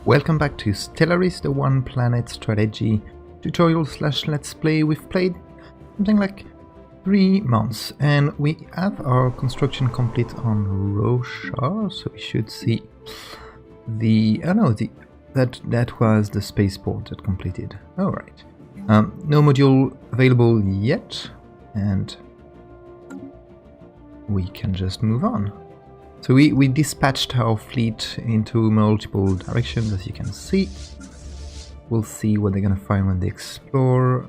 Welcome back to Stellaris, the one planet strategy tutorial / let's play. We've played something like 3 months and we have our construction complete on Roshar, so we should see the... oh no, that was the spaceport that completed. Alright. No module available yet, and we can just move on. So we dispatched our fleet into multiple directions, as you can see. We'll see what they're gonna find when they explore.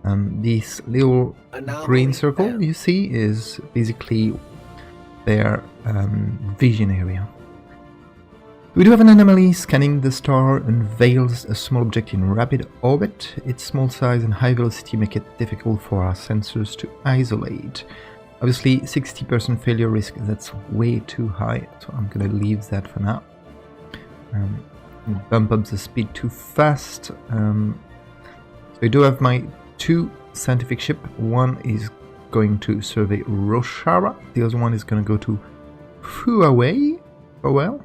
This little green circle you see is basically their vision area. We do have an anomaly. Scanning the star unveils a small object in rapid orbit. Its small size and high velocity make it difficult for our sensors to isolate. Obviously 60% failure risk, that's way too high, so I'm gonna leave that for now. Bump up the speed too fast. So I do have my 2 scientific ships. One is going to survey Roshara, the other one is gonna go to Huawei. Oh well.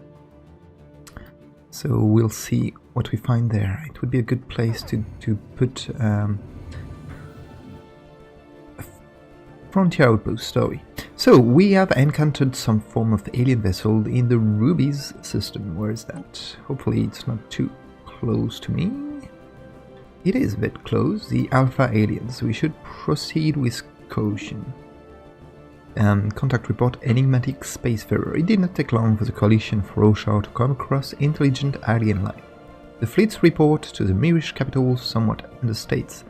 So we'll see what we find there. It would be a good place to put Frontier Outposts story. So we have encountered some form of alien vessel in the Rubies system. Where is that? Hopefully it's not too close to me. It is a bit close. The Alpha aliens. We should proceed with caution. Contact report enigmatic spacefarer. It did not take long for the coalition for Roshar to come across intelligent alien life. The fleet's report to the Mirish capital somewhat understates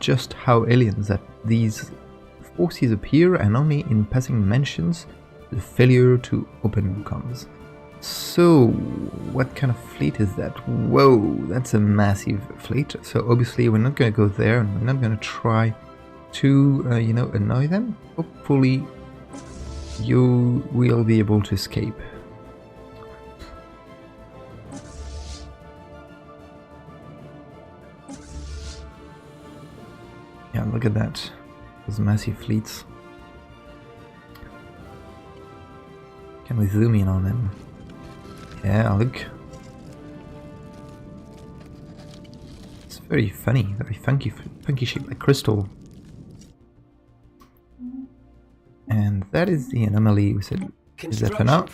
just how alien that these forces appear, and only in passing mentions the failure to open comms. So, what kind of fleet is that? Whoa, that's a massive fleet. So obviously we're not going to go there, and we're not going to try to, annoy them. Hopefully you will be able to escape. Yeah, look at that. Those massive fleets. Can we zoom in on them? Yeah, look. It's very funny, very funky shape, like crystal. And that is the anomaly we said. Is that for now?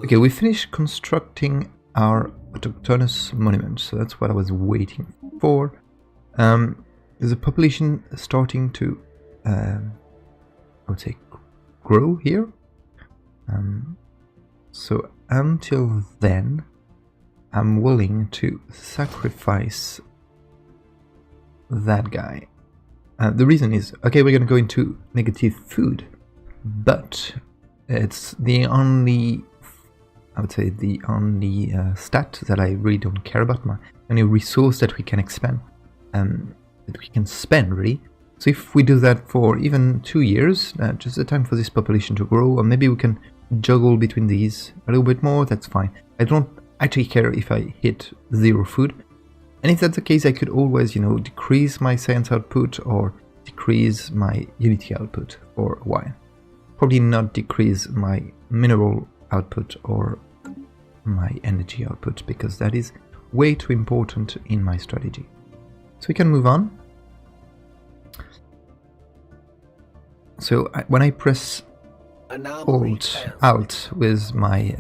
Okay, we finished constructing our autochthonous monument, so that's what I was waiting for. There's a population starting to, I would say, grow here. So until then, I'm willing to sacrifice that guy. The reason is, okay, we're going to go into negative food, but it's the only, I would say, the only stat that I really don't care about, my only resource that we can expand, that we can spend, really. So if we do that for even 2 years, just the time for this population to grow, or maybe we can juggle between these a little bit more, that's fine. I don't actually care if I hit 0 food. And if that's the case, I could always, decrease my science output or decrease my unity output for a while. Probably not decrease my mineral output or my energy output, because that is way too important in my strategy. So we can move on. So when I press Alt with my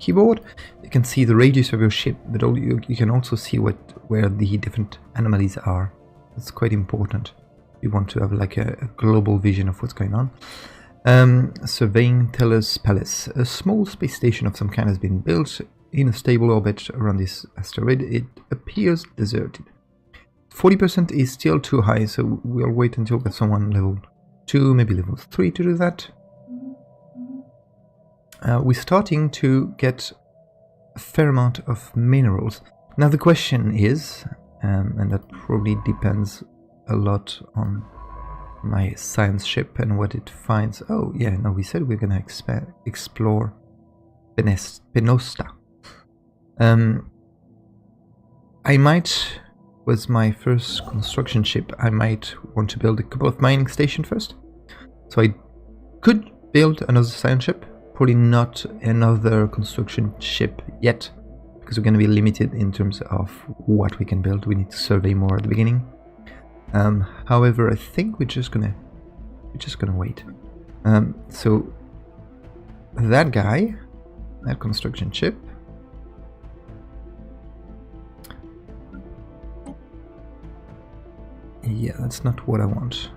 keyboard, you can see the radius of your ship, but you can also see where the different anomalies are. It's quite important. You want to have like a global vision of what's going on. Surveying Tellus Palace. A small space station of some kind has been built in a stable orbit around this asteroid. It appears deserted. 40% is still too high, so we'll wait until we get someone level 2, maybe level 3 to do that. We're starting to get a fair amount of minerals. Now the question is, and that probably depends a lot on my science ship and what it finds. Oh yeah, no, we said we're gonna explore Penosta. I might, with my first construction ship, I might want to build a couple of mining stations first. So I could build another science ship, probably not another construction ship yet, because we're going to be limited in terms of what we can build. We need to survey more at the beginning. However, I think we're just gonna wait. So that guy, that construction ship, yeah, that's not what I want.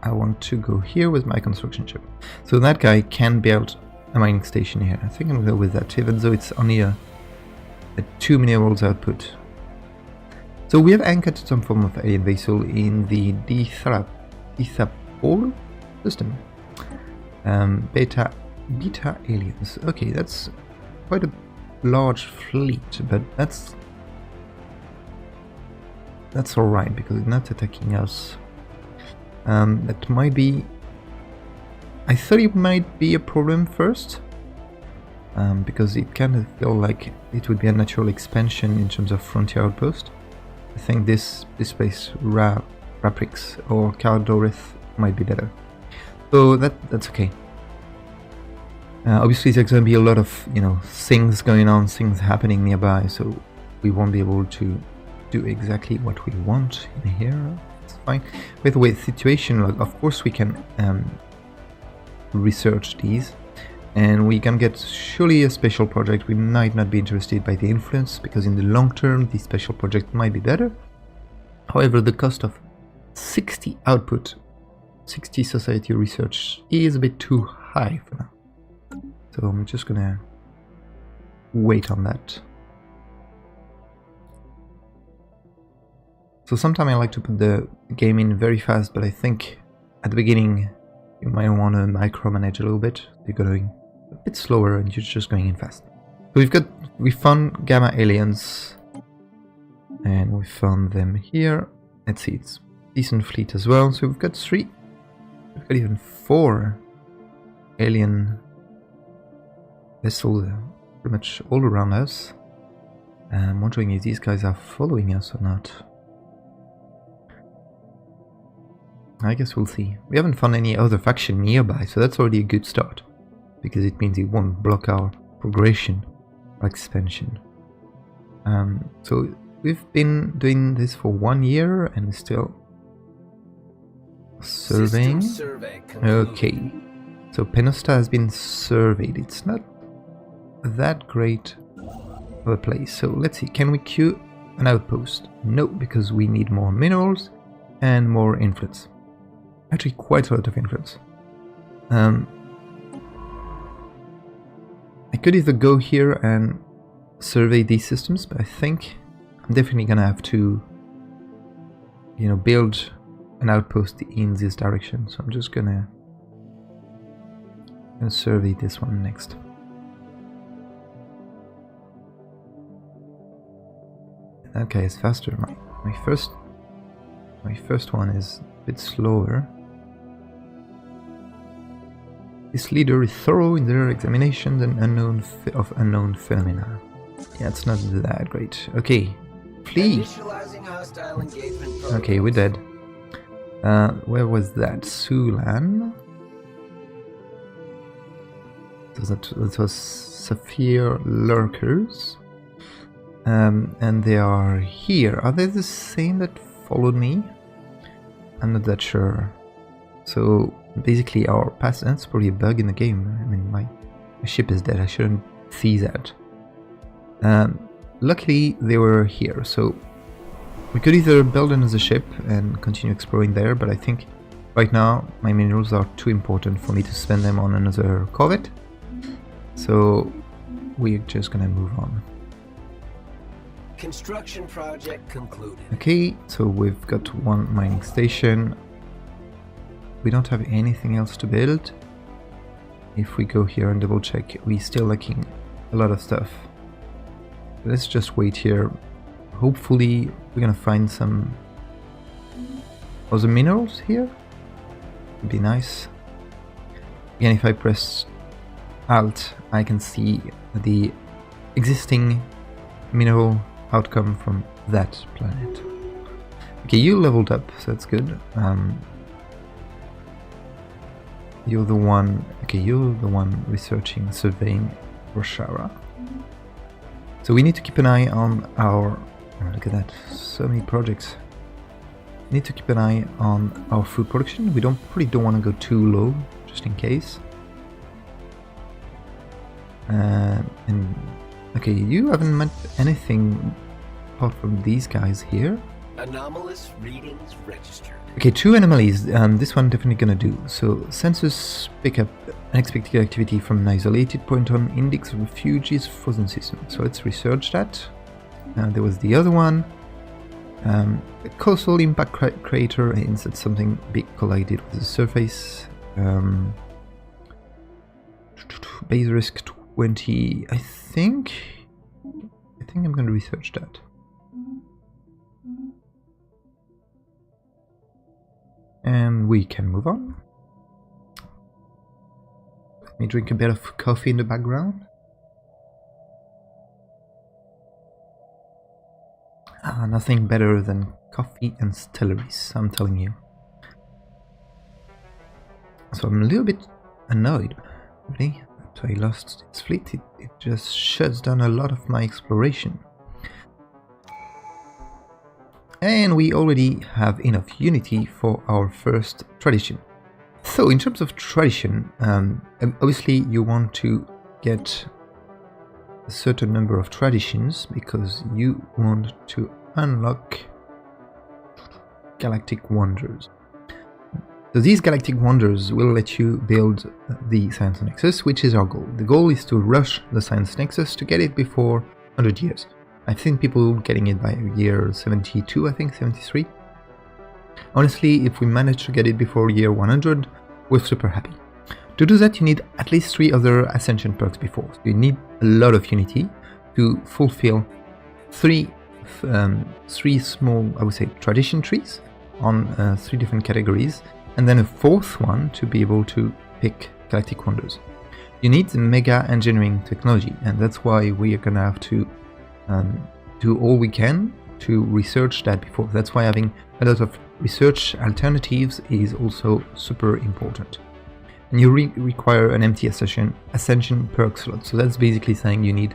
I want to go here with my construction ship. So that guy can build a mining station here. I think I'm gonna go with that, even though it's only a 2 minerals output. So we have anchored some form of alien vessel in the Dithapol system. Beta aliens. Okay, that's quite a large fleet, but that's alright because it's not attacking us. That might be... I thought it might be a problem first, because it kind of feel like it would be a natural expansion in terms of Frontier Outpost. I think this place, Raprix or Cardorith, might be better. So that's okay. Obviously there's going to be a lot of, things going on, things happening nearby, so we won't be able to do exactly what we want in here. It's fine. By the way, situation, of course we can research these, and we can get surely a special project. We might not be interested by the influence, because in the long term the special project might be better. However, the cost of 60 output, 60 society research is a bit too high for now. So I'm just gonna wait on that. So sometimes I like to put the game in very fast, but I think at the beginning you might want to micromanage a little bit. You're going a bit slower and you're just going in fast. So we found gamma aliens, and we found them here. Let's see, it's decent fleet as well. So we've got 3, we've got even 4 alien vessels pretty much all around us. I'm wondering if these guys are following us or not. I guess we'll see. We haven't found any other faction nearby, so that's already a good start, because it means it won't block our progression or expansion. So we've been doing this for 1 year and still surveying. Okay, so Penosta has been surveyed. It's not that great of a place. So let's see, can we queue an outpost? No, because we need more minerals and more influence. Actually quite a lot of influence. I could either go here and survey these systems, but I think I'm definitely gonna have to, build an outpost in this direction. So I'm just gonna survey this one next. Okay, it's faster. My first one is a bit slower. This leader is thorough in their examinations and unknown phenomena. Yeah, it's not that great. Okay, flee. Okay, we're dead. Where was that? Sulan. That was Sapphire Lurkers. And they are here. Are they the same that followed me? I'm not that sure. So basically our past, that's probably a bug in the game. I mean, my ship is dead. I shouldn't see that. Luckily they were here, so we could either build another ship and continue exploring there, but I think right now my minerals are too important for me to spend them on another corvette. So we're just gonna move on. Construction project concluded. Okay, so we've got 1 mining station. We don't have anything else to build. If we go here and double check, we're still lacking a lot of stuff. Let's just wait here. Hopefully we're gonna find some other minerals here. Would be nice. Again, if I press Alt, I can see the existing mineral outcome from that planet. Okay, you leveled up, so that's good. you're the one. Okay, you're the one researching, surveying Roshara. So we need to keep an eye on our. Oh, look at that! So many projects. We need to keep an eye on our food production. We probably don't want to go too low, just in case. And okay, you haven't met anything apart from these guys here. Anomalous readings registered. Okay, 2 anomalies. This one definitely gonna do. So sensors pick up unexpected activity from an isolated point on Index Refuge's frozen system. So let's research that. There was the other one. A coastal impact crater hints at something big collided with the surface. Base risk 20. I think I'm going to research that. And we can move on. Let me drink a bit of coffee in the background. Nothing better than coffee and Stellaris, I'm telling you. So I'm a little bit annoyed, really. So I lost its fleet. It just shuts down a lot of my exploration. And we already have enough unity for our first tradition. So in terms of tradition, obviously you want to get a certain number of traditions because you want to unlock Galactic Wonders. So these Galactic Wonders will let you build the Science Nexus, which is our goal. The goal is to rush the Science Nexus to get it before 100 years. I've seen people getting it by year 72, I think, 73. Honestly, if we manage to get it before year 100, we're super happy. To do that, you need at least 3 other Ascension perks before. So you need a lot of unity to fulfill 3 small, I would say, tradition trees on 3 different categories, and then a 4th one to be able to pick Galactic Wonders. You need mega engineering technology, and that's why we are gonna have to do all we can to research that before. That's why having a lot of research alternatives is also super important. And you require an empty ascension perk slot. So that's basically saying you need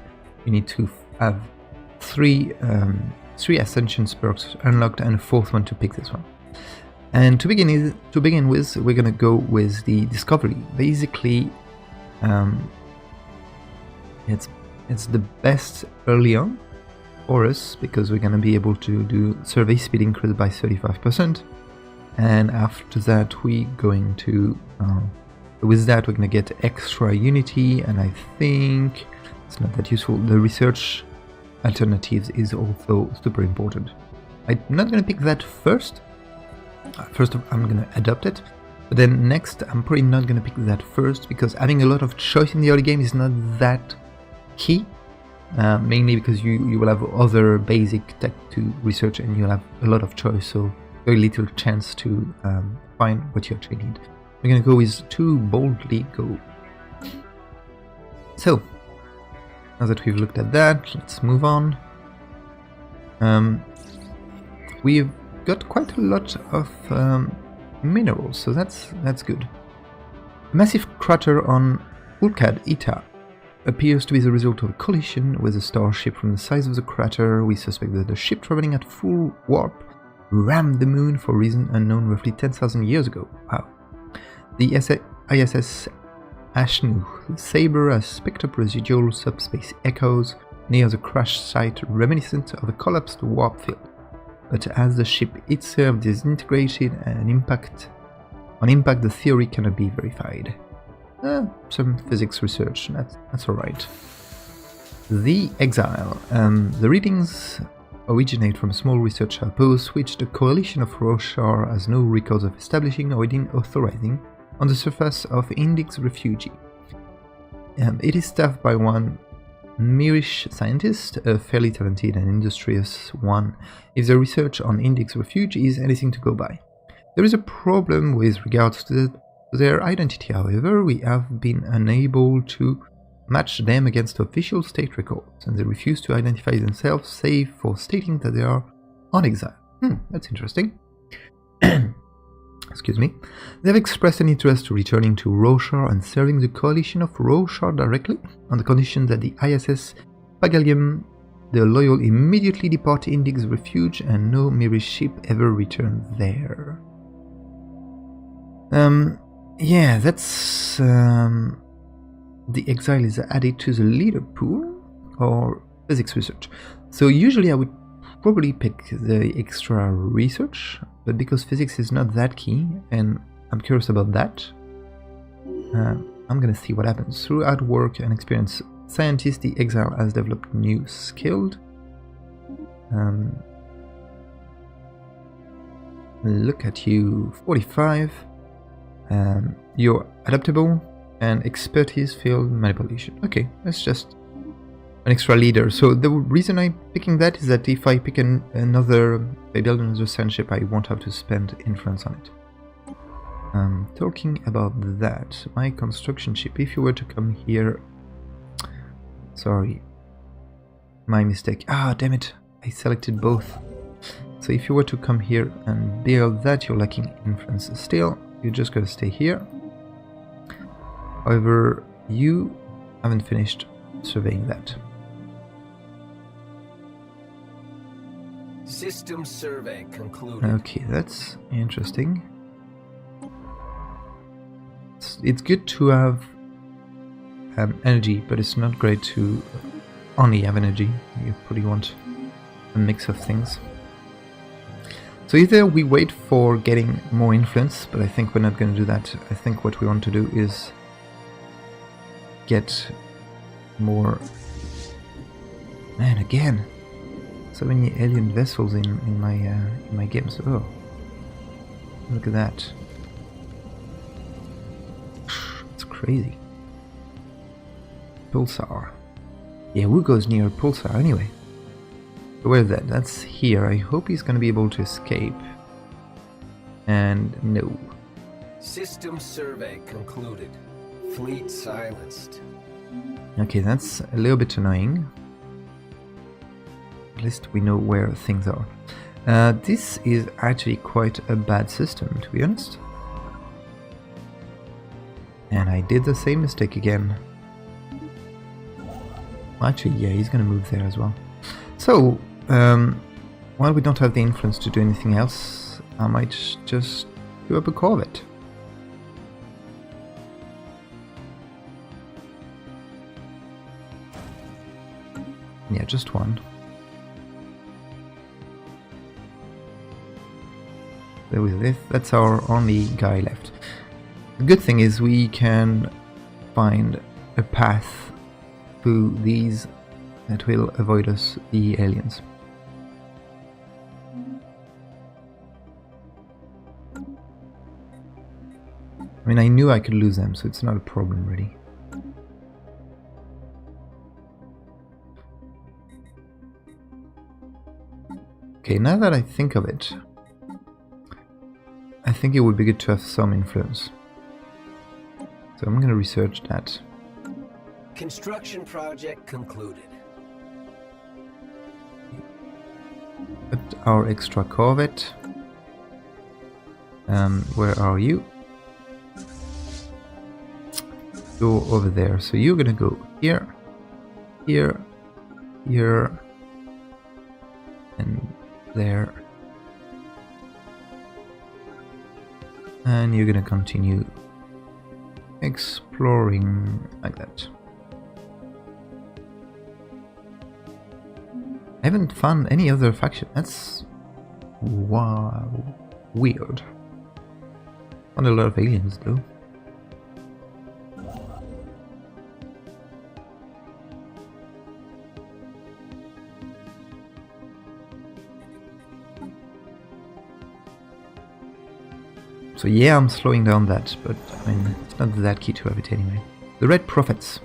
to have 3 ascension perks unlocked and a 4th one to pick this one. And to begin with, we're gonna go with the discovery. Basically, it's the best early on for us because we're gonna be able to do survey speed increase by 35%, and after that we're going to with that we're gonna get extra unity, and I think it's not that useful. The research alternatives is also super important. I'm not gonna pick that first. First I'm gonna adopt it, but then next I'm probably not gonna pick that first because having a lot of choice in the early game is not that key, mainly because you will have other basic tech to research and you'll have a lot of choice, so very little chance to find what you actually need. We're gonna go with 2 boldly go. So now that we've looked at that, let's move on. We've got quite a lot of minerals, so that's good. A massive crater on Ulcad Ita appears to be the result of a collision with a starship. From the size of the crater, we suspect that the ship traveling at full warp rammed the moon for a reason unknown roughly 10,000 years ago. Wow. The ISS Ashnu Saber has picked up residual subspace echoes near the crash site reminiscent of a collapsed warp field. But as the ship itself disintegrated on impact, the theory cannot be verified. Some physics research, that's alright. The Exile. The readings originate from a small research outpost which the coalition of Roshar has no records of establishing or even authorizing on the surface of Index Refugee. It is staffed by one Mirish scientist, a fairly talented and industrious one, if the research on Index Refugee is anything to go by. There is a problem with regards to their identity, however. We have been unable to match them against official state records, and they refuse to identify themselves save for stating that they are on exile. That's interesting. excuse me, they have expressed an interest to returning to Roshar and serving the coalition of Roshar directly, on the condition that the ISS Pagalium, the loyal, immediately depart Indig's refuge and no Miri ship ever return there. Yeah, that's... the exile is added to the leader pool, or physics research. So usually I would probably pick the extra research, but because physics is not that key, and I'm curious about that, I'm gonna see what happens. Throughout work and experience, scientist, the exile has developed new skills. Look at you, 45. You're adaptable and expertise field manipulation. Okay, that's just an extra leader. So the reason I'm picking that is that if I pick another, I build another sand ship, I won't have to spend influence on it. Talking about that, my construction ship, if you were to come here, sorry, my mistake. Ah, damn it, I selected both. So if you were to come here and build that, you're lacking influence still. You're just gonna stay here. However, you haven't finished surveying that. System survey concluded. Okay, that's interesting. It's good to have energy, but it's not great to only have energy. You probably want a mix of things. So either we wait for getting more influence, but I think we're not going to do that. I think what we want to do is get more... Man, again! So many alien vessels in my games. Oh, look at that! It's crazy. Pulsar. Yeah, who goes near a pulsar anyway? Where's that? That's here. I hope he's gonna be able to escape. And no. System survey concluded. Fleet silenced. Okay, that's a little bit annoying. At least we know where things are. This is actually quite a bad system, to be honest. And I did the same mistake again. Actually, yeah, he's gonna move there as well. So, while we don't have the influence to do anything else, I might just do up a corvette. Yeah, just one. There with this, that's our only guy left. The good thing is we can find a path through these that will avoid us the aliens. I mean, I knew I could lose them, so it's not a problem really. Okay, now that I think of it, I think it would be good to have some influence. So I'm gonna research that. Construction project concluded. But our extra corvette. Where are you? Go over there. So you're gonna go here, here, here, and there. And you're gonna continue exploring like that. I haven't found any other faction. That's... wow, weird. Found a lot of aliens though. So yeah, I'm slowing down that, but I mean, it's not that key to have it anyway. The Red Prophets.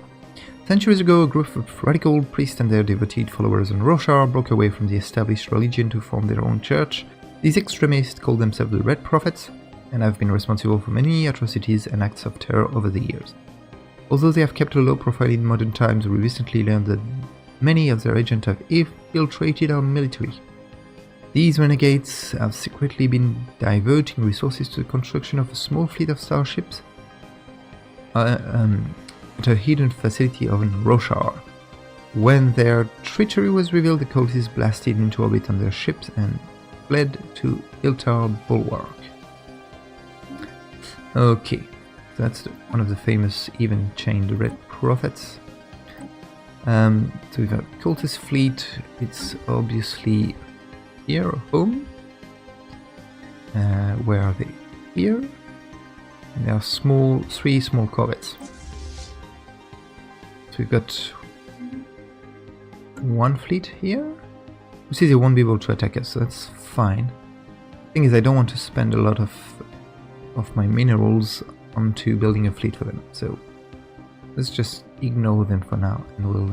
Centuries ago, a group of radical priests and their devoted followers on Roshar broke away from the established religion to form their own church. These extremists call themselves the Red Prophets, and have been responsible for many atrocities and acts of terror over the years. Although they have kept a low profile in modern times, we recently learned that many of their agents have infiltrated our military. These renegades have secretly been diverting resources to the construction of a small fleet of starships at a hidden facility on Roshar. When their treachery was revealed, the cultists blasted into orbit on their ships and fled to Iltar Bulwark. Okay, that's one of the famous even chain, the Red Prophets. So we've got cultist fleet. It's obviously here, home. Where are they? Here. And there are three small corvettes. So we've got one fleet here. You see, they won't be able to attack us, so that's fine. The thing is, I don't want to spend a lot of my minerals onto building a fleet for them, so let's just ignore them for now, and we'll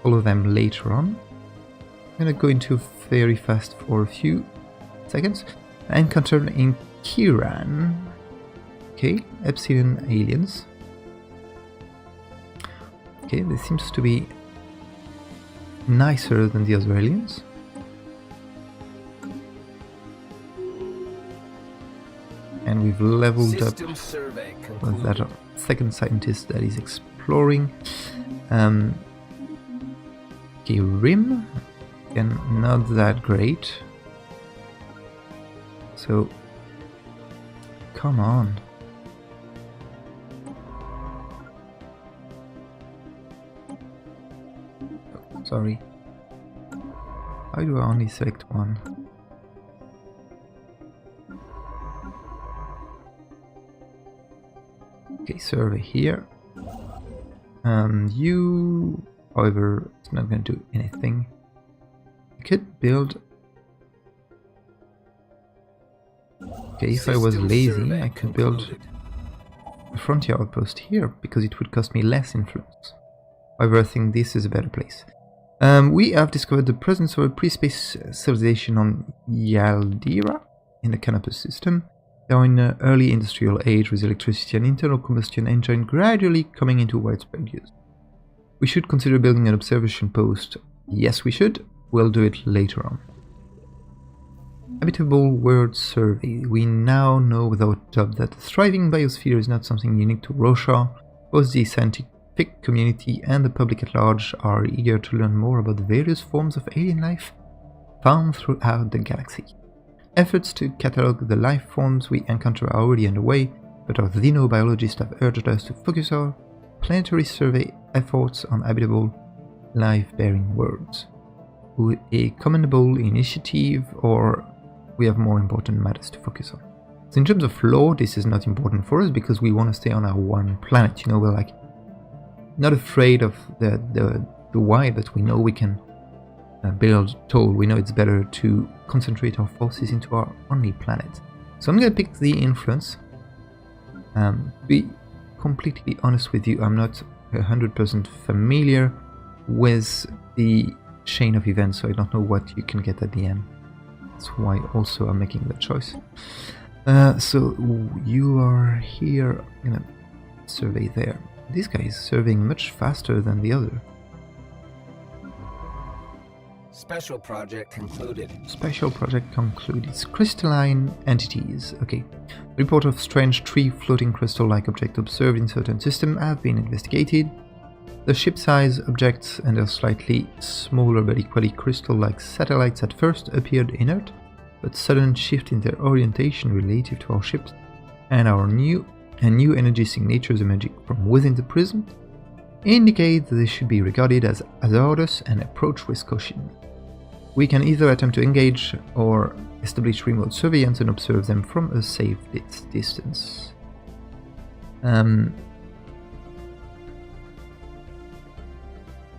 follow them later on. I'm gonna go into very fast for a few seconds. I encountered in Kiran. Okay, Epsilon aliens. Okay, this seems to be nicer than the other aliens. And we've leveled up with that second scientist that is exploring. Okay, Rim. Again, not that great. So, come on. Oh, sorry. Why do I only select one? Okay, survey here. You, however, it's not going to do anything. I could build. Okay, if I was lazy, I could build a Frontier Outpost here because it would cost me less influence. However, I think this is a better place. We have discovered the presence of a pre-space civilization on Yaldira in the Canopus system. They are in an early industrial age with electricity and internal combustion engine gradually coming into widespread use. We should consider building an observation post. Yes, we should. We'll do it later on. Habitable World Survey. We now know without doubt that the thriving biosphere is not something unique to Roshar. Both the scientific community and the public at large are eager to learn more about the various forms of alien life found throughout the galaxy. Efforts to catalogue the life forms we encounter are already underway, but our xenobiologists have urged us to focus our planetary survey efforts on habitable, life-bearing worlds. A commendable initiative, or we have more important matters to focus on. So in terms of lore, this is not important for us because we want to stay on our one planet. You know, we're like not afraid of the wide, but we know we can build tall. We know it's better to concentrate our forces into our only planet. So I'm going to pick the influence. Be completely honest with you, I'm not 100% familiar with the chain of events, so I don't know what you can get at the end. That's why also I'm making that choice. So you are here. I'm going to survey there. This guy is surveying much faster than the other. Special project concluded. Special project concluded. Crystalline entities. Okay. Report of strange tree floating crystal-like object observed in certain system have been investigated. The ship-size objects and their slightly smaller but equally crystal-like satellites at first appeared inert, but sudden shift in their orientation relative to our ships and our new energy signatures emerging from within the prism indicate that they should be regarded as hazardous and approach with caution. We can either attempt to engage or establish remote surveillance and observe them from a safe distance.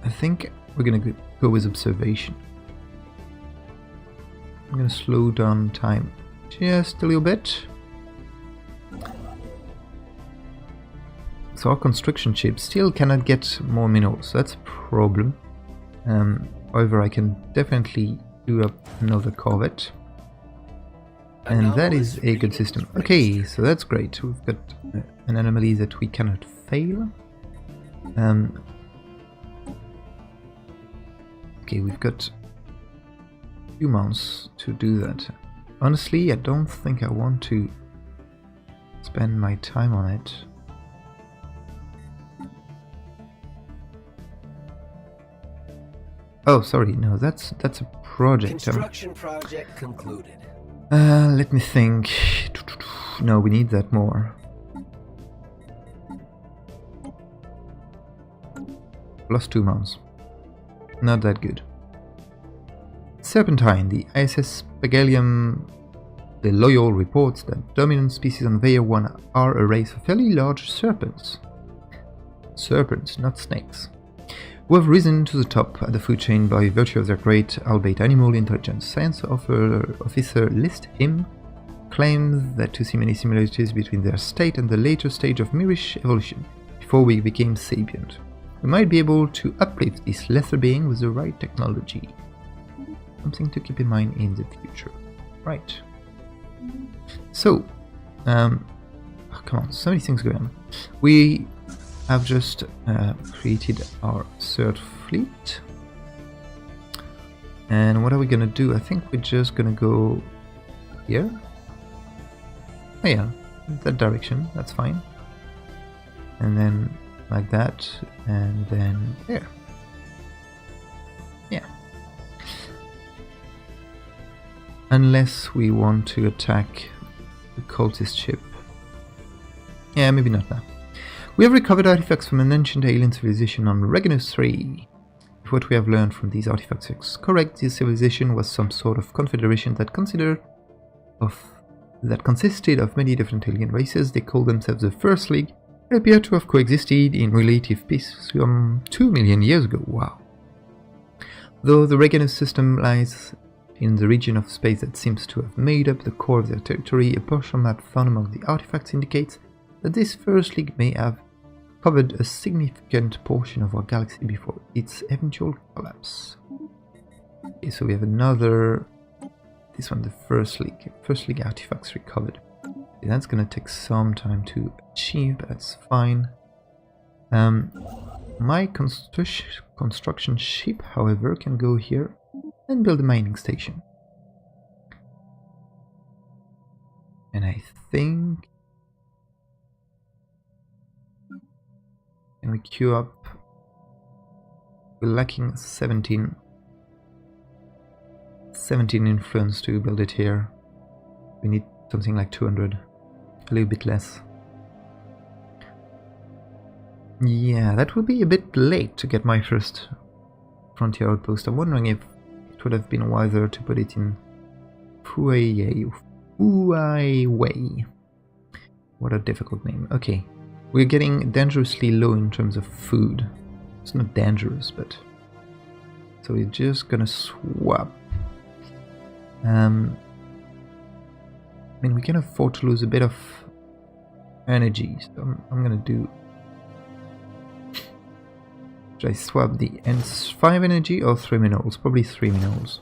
I think we're gonna go with observation. I'm gonna slow down time just a little bit. So our construction ship still cannot get more minerals, so that's a problem. However, I can definitely do up another corvette. And that is a good system. Okay, so that's great. We've got an anomaly that we cannot fail. Okay, we've got few months to do that. Honestly, I don't think I want to spend my time on it. Oh, sorry, no, that's a project. Construction project concluded. Let me think. No, we need that more. Plus 2 months. Not that good. Serpentine, the ISS Pagalium the Loyal reports that dominant species on Veya 1 are a race of fairly large serpents. Serpents, not snakes. Who have risen to the top at the food chain by virtue of their great, albeit animal intelligence. Science officer List Him claims that to see many similarities between their state and the later stage of Mirish evolution, before we became sapient. We might be able to uplift this lesser being with the right technology. Something to keep in mind in the future. Right. So, oh, come on, so many things going on. We have just created our third fleet. And what are we gonna do? I think we're just gonna go here. Oh yeah, that direction, that's fine. And then like that, and then there. Yeah. Unless we want to attack the cultist ship. Yeah, maybe not now. We have recovered artifacts from an ancient alien civilization on Reganus 3. If what we have learned from these artifacts is correct, this civilization was some sort of confederation that consisted of many different alien races. They called themselves the First League. They appear to have coexisted in relative peace some 2 million years ago. Wow. Though the Reganus system lies in the region of space that seems to have made up the core of their territory, a partial map found among the artifacts indicates that this First League may have covered a significant portion of our galaxy before its eventual collapse. Okay, so we have another, this one, the First League artifacts recovered. Okay, that's gonna take some time to achieve, but that's fine. My construction ship, however, can go here and build a mining station. And I think... Can we queue up? We're lacking 17 influence to build it here. We need something like 200, a little bit less. Yeah, that will be a bit late to get my first Frontier Outpost. I'm wondering if it would have been wiser to put it in Fuai Way. What a difficult name. Okay. We're getting dangerously low in terms of food. It's not dangerous, but... So we're just gonna swap. I mean, we can afford to lose a bit of energy, so I'm gonna do... Should I swap the N5 energy or 3 minerals? Probably 3 minerals.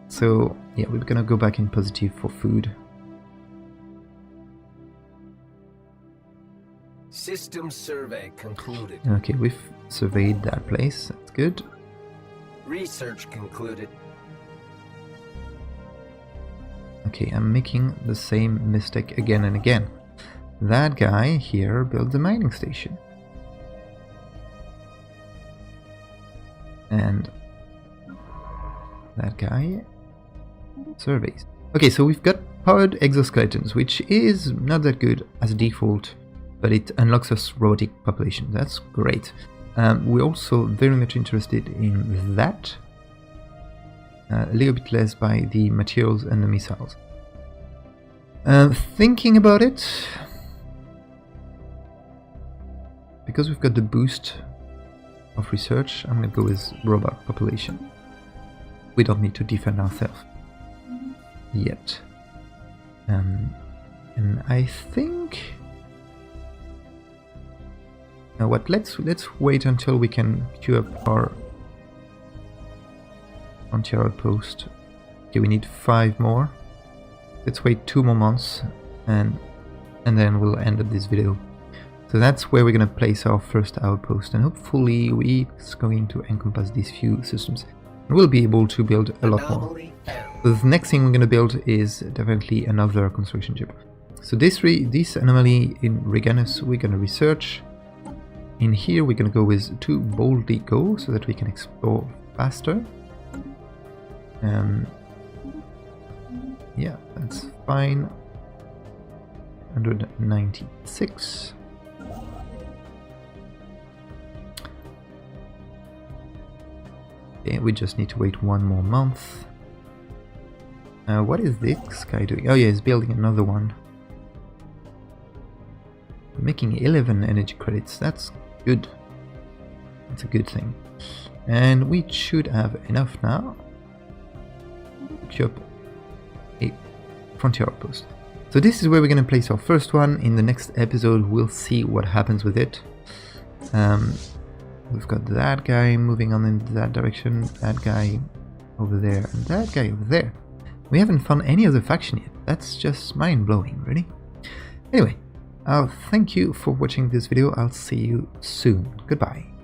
So, yeah, we're gonna go back in positive for food. System survey concluded. Okay, we've surveyed that place. That's good. Research concluded. Okay, I'm making the same mistake again and again. That guy here builds a mining station. And that guy surveys. Okay, so we've got powered exoskeletons, which is not that good as a default, but it unlocks us robotic population. That's great. We're also very much interested in that. A little bit less by the materials and the missiles. Thinking about it, because we've got the boost of research, I'm gonna go with robot population. We don't need to defend ourselves yet. And I think... Now what, let's wait until we can queue up our Frontier Outpost. Okay, we need 5 more. Let's wait 2 more months and then we'll end up this video. So that's where we're gonna place our first outpost, and hopefully it's going to encompass these few systems. We'll be able to build a lot more. Anomaly found. The next thing we're going to build is definitely another construction ship. So this anomaly in Reganus we're going to research. In here we're going to go with 2 boldly go so that we can explore faster. Yeah, that's fine. 196. Okay, we just need to wait 1 more month. What is this guy doing? Oh yeah, he's building another one. We're making 11 energy credits. That's good. That's a good thing. And we should have enough now to up a Frontier Outpost. So this is where we're going to place our first one. In the next episode we'll see what happens with it. We've got that guy moving on in that direction, that guy over there, and that guy over there. We haven't found any other faction yet. That's just mind-blowing, really. Anyway, I'll thank you for watching this video. I'll see you soon. Goodbye.